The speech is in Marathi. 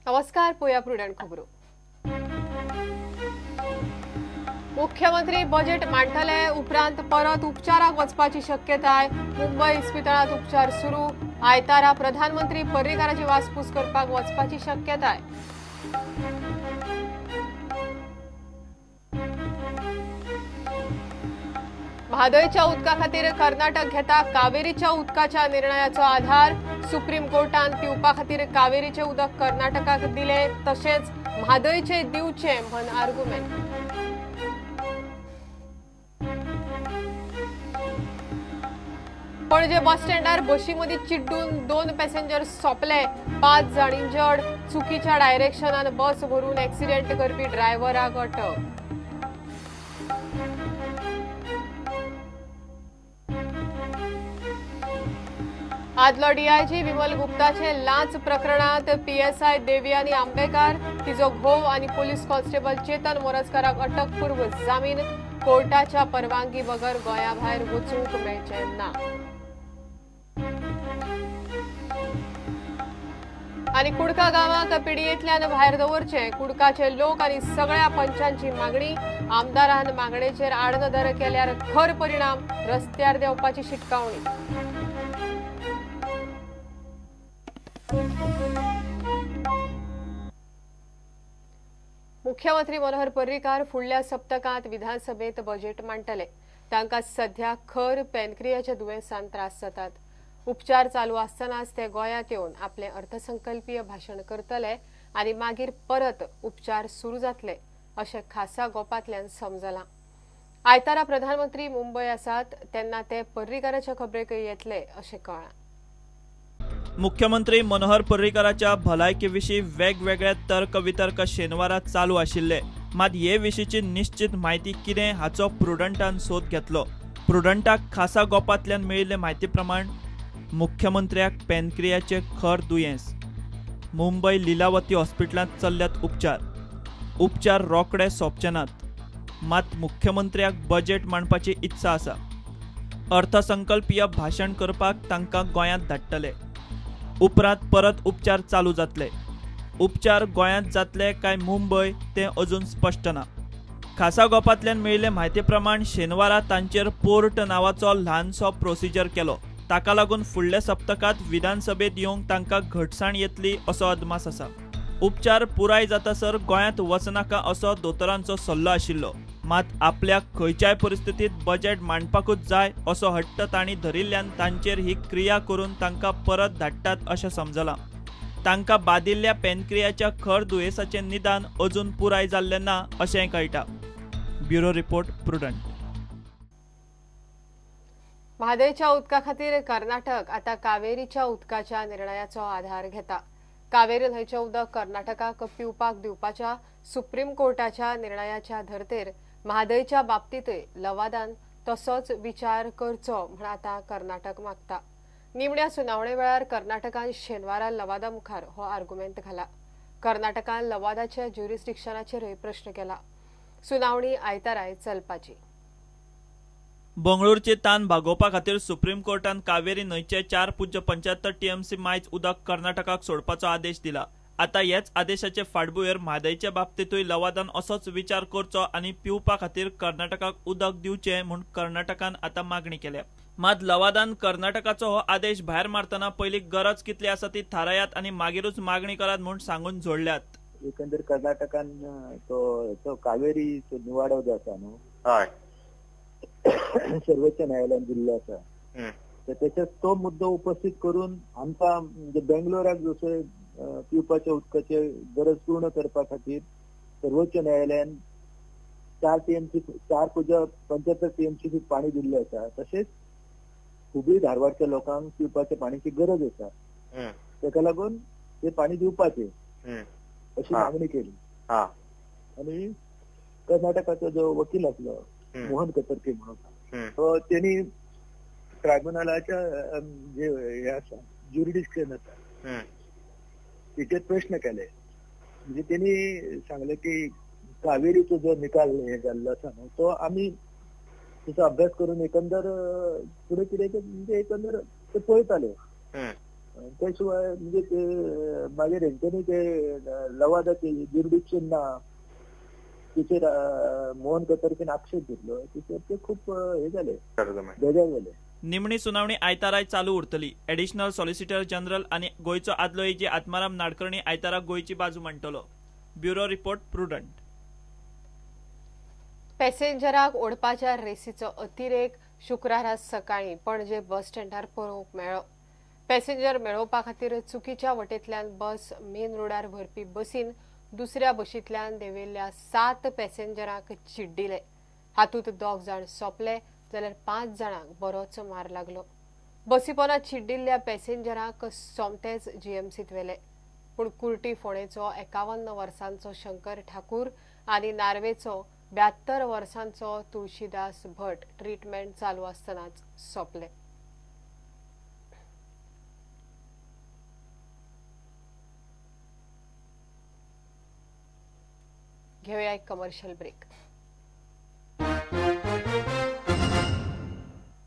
नमस्कार, पोया प्रुडंट खबरो। मुख्यमंत्री बजेट मांडटले, उपरांत परत उपचाराक वचपाची शक्यताय। मुंबय इस्पितळांत उपचार सुरू। आयतारा प्रधानमंत्री पर्रीकाराची वासपूस करपाक वचपाची शक्यताय। म्हादयच्या उदका खातीर कर्नाटक घेता कावेरीच्या उदकाच्या निर्णयाचो आधार। सुप्रीम कोर्टान पिवपा खातीर कावेरीचे उदक कर्नाटकाक दिले, तशेंच म्हादयचे दिवचे म्हण आर्ग्युमेंट। पणजे बस स्टँडार बशी मदीं चिड्डून 2 पॅसेंजर सोंपले, 5 जाण इंजर्ड। चुकीच्या डायरेक्शनान बस व्हरून एक्सिडेंट करपी ड्रायव्हराक अटक। आदलो डीआयजी विमल गुप्ताचे लांच प्रकरणात पीएसआय देवयानी आंबेकार, तिचो घोव आनी पुलीस कॉन्स्टेबल चेतन मोरजकाराक अटकपूर्व जामीन। कोर्टाच्या परवानगी बगर गोंयाभायर वचूंक मेळचे ना। आनी कुडका गांवाक पिडयेंतल्यान भायर दवरचे, कुडकाचे लोक आनी सगळ्या पंचांची मागणी। आमदारान मागणेचेर आडनदर केल्यार खर परिणाम, रस्त्यार देवपाची शिटकावणी। मुख्यमंत्री मनोहर पर्रीकार फुडल्या सप्तकांत विधानसभेत बजेट मांडटले। तांकां सध्या खर पॅनक्रियाच्या दुयेंसान त्रास जातात। उपचार चालू आसतनाच ते गोंयांत येवन आपले अर्थसंकल्पीय भाशण करतले आनी मागीर परत उपचार सुरू जातले, अशें खासा गोपांतल्यान समजलां। आयतारा प्रधानमंत्री मुंबय आसात तेन्ना ते पर्रीकाराच्या खबरेकय येतले अशें कळ्ळां। मुख्यमंत्री मनोहर पर्रीकाराच्या भलायकेविशीं वेगवेगळे तर्क वितर्क शेनवारा चालू आशिल्ले, मात हे विशींची निश्चित म्हायती कितें हाचो प्रुडंटान सोद घेतलो। प्रुडंटाक खासा गोपांतल्यान मेळिल्ले म्हायती प्रमाण मुख्यमंत्र्याक पॅनक्रियाचे खर दुयेंस। मुंबय लिलावती हॉस्पिटलांत चल्ल्यात उपचार रोखडे सोंपचे नात, मात मुख्यमंत्र्याक बजेट मांडपाची इत्सा आसा। अर्थसंकल्पीय भाशण करपाक तांकां गोंयांत धाडटले, उपरांत परत उपचार चालू जातले। उपचार गोंयांत जातले काय मुंबय तें अजून स्पश्ट ना। खासा गोपांतल्यान मेळिल्ले म्हायती प्रमाण शेनवारा तांचेर पोर्ट नांवाचो ल्हानसो प्रोसिजर केलो, ताका लागून फुडल्या सप्तकांत विधानसभेत येवंक तांकां घटसाण येतली असो अदमास आसा। उपचार पुराय जातासर गोंयांत वचनाका असो दोतोरांचो सल्लो आशिल्लो, मात आपल्याक खंयच्याय परिस्थितीत बजेट मांडपाकूच जाय असो हट्ट तांणी धरिल्ल्यान तांचेर ही क्रिया करून तांकां परत धाडटात अशें समजलां। तांकां बादिल्ल्या पॅनक्रियाच्या खर दुयेंसाचें निदान अजून पुराय जाल्लें ना अशेंय कळटा। Bureau report, Prudent. म्हादयच्या उदका खातीर कर्नाटक आतां कावेरीच्या उदकाच्या निर्णयाचो आधार घेता। कावेरी न्हंयचें उदक कर्नाटकाक पिवपाक दिवपाच्या सुप्रीम कोर्टाच्या निर्णयाच्या धर्तेर म्हादयच्या बाबतीतय लवादान तसोच विचार करचो म्हण आतां कर्नाटक मागता। निमण्या सुनावणे वेळार कर्नाटकान शेनवारा लवादा मुखार हो आर्ग्युमेंट घाला। कर्नाटकान लवादाच्या ज्युरिस्डिक्शनाचेरय प्रश्न केला। सुनावणी आयताराय चलपाची। बंगळुरूची तान भागोवपा खातीर सुप्रीम कोर्टान कावेरी न्हंयचे 4.75 टीएमसी मायज उदक कर्नाटकाक सोडपाचो आदेश दिला। आता हेच आदेशाचे फाटभुंयेर म्हादयच्या बाबतीतूय लवादान असोच विचार करचो आनी पिवपा खातीर कर्नाटकाक उदक दिवचें म्हूण कर्नाटकान आतां मागणी केल्या। मात लवादान कर्नाटकाचो हो आदेश भायर मारतना पयलीं गरज कितली आसा ती थारायात आनी मागीरूच मागणी करात म्हूण सांगून जोडल्यात। एकंदर कर्नाटकान तो कावेरी निवाडो जो आसा न्हू, हय, सर्वोच्च न्यायालयान दिल्लो आसा, तर त्याच्यात तो मुद्दो उपस्थित करून आमकां म्हणजे बेंगलोराक जशें पिवपाच्या उदकाची गरज पूर्ण करपा खातीर सर्वोच्च न्यायालयान 4.75 टीएमसी पाणी दिल्लें आसा, तशेंच खुबूय धारवाडच्या लोकांक पिवपाच्या पाण्याची गरज आसा, ताका लागून ते पाणी दिवपाचें अशी मागणी केली। आनी कर्नाटकाचो जो वकील आसलो मोहन कतरके म्हणून, तो त्यांनी ट्रायब्युनलाच्या जे हे आसा ज्युरिडिक्शन आसा तेचेर प्रश्न केले। म्हणजे त्यांनी सांगले की कावेरीचो जो निकाल हे जाल्लो आसा न्हू, तो आमी त्याचा अभ्यास करून एकंदर पुढे कितें म्हणजे एकंदर ते पळयताले त्या शिवाय म्हणजे ते मागे हेंच्यांनी ते लवादाचे ज्युरिडिक्शनना तिचेर मोहन कतरकीन आक्षेप घेतलो तिचेर ते खूप हे झाले बेजार झाले. निमणी सुनावणी आयताराय चालू उरतली. एडिशनल सॉलिसिटर जनरल आणि गोयचो आदलो एजी आत्माराम नाडकर्णी आयतारा गोयची बाजू मांडटलो. Bureau report Prudent. पॅसेंजराक ओडपाच्या रेसीचो अतिरेक शुक्रारा सकाळी पणजे बस स्टँडार पळोवंक मेळ्ळो. पॅसेंजर मेळोवपा खातीर चुकीच्या वटेंतल्यान बस मेन रोडार व्हरपी बसीन दुसऱ्या बशींतल्यान देंवयल्ल्या 7 पॅसेंजरांक चिड्डिले. हातूंत 2 जाण सोंपले जाल्यार 5 जाणांक बरोच मार लागलो. बसी पोंदा चिड्डिल्ल्या पॅसेंजरांक सोमतेच जीएमसीत व्हेले. पूण कुर्टी फोंडेचो 51 वर्सांचो शंकर ठाकूर आनी नार्वेचो 72 वर्सांचो तुळशीदास भट ट्रीटमेंट चालू आसतनाच सोंपले. घेऊया एक कमर्शियल ब्रेक.